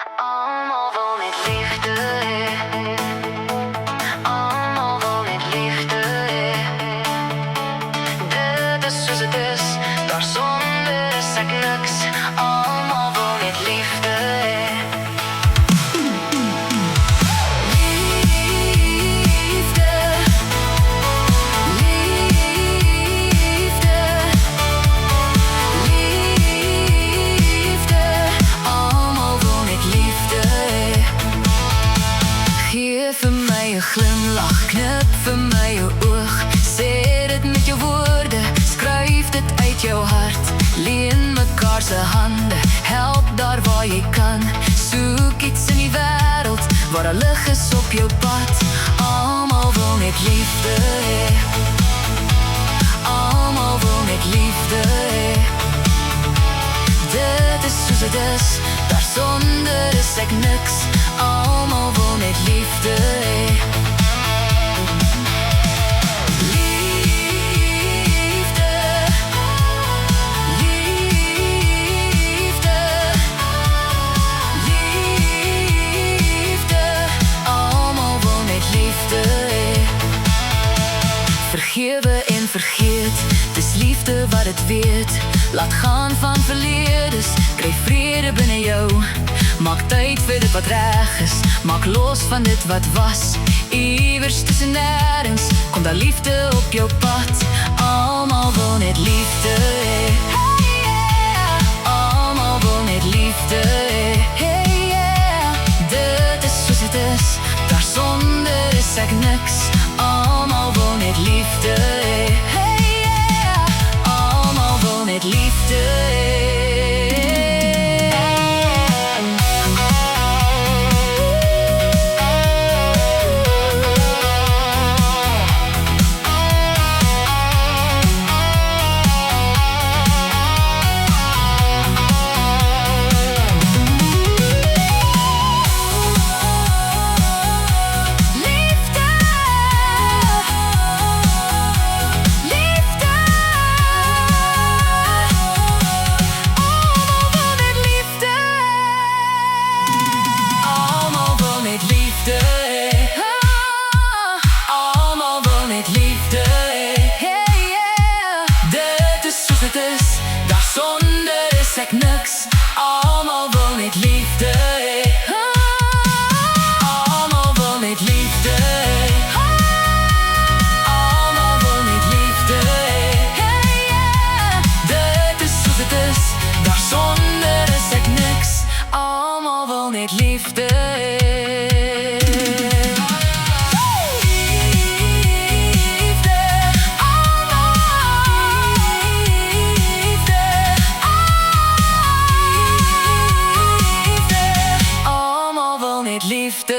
Allemaal wil net liefde, allemaal wil net liefde. Dit is soos het is, daarsonder is ek niks. Allemaal wil net liefde. Liefde, liefde, liefde. Allemaal wil net liefde. Geef vir my 'n glimlach, knip vir my 'n oog. Sê dit met jou woorde, skryf dit uit jou hart. Leen mekaar se hande, help daar waar jy kan. Soek iets in die wêreld, waar daar lig is op jou pad. Allemaal wil net liefde hê. Allemaal wil net liefde hê. Dit is soos het is, daarsonder is ek niks. Allemaal wil net liefde hê. Liefde, liefde, liefde. Allemaal wil net liefde hê. Vergewe en vergeet, dis liefde wat het weet. Laat gaan van verledes, kry vrede binne jou. Maak tyd vir dit wat reg is, maak los van dit wat was. Iewers tussen nêrens, kom daar liefde op jou pad. Allemaal wil net liefde hê. Hey yeah. Allemaal wil net liefde hê. Hey yeah. Dit is soos het is, daarsonder is ek niks. Allemaal wil net liefde hê. Hey yeah. Allemaal wil net liefde hê. Daarsonder is ek niks. Allemaal wil net liefde hê. Allemaal wil net liefde hê. Allemaal wil net liefde hê. Hey yeah. Dit is soos het is, daarsonder is ek niks. Allemaal wil net liefde hê. Liefde.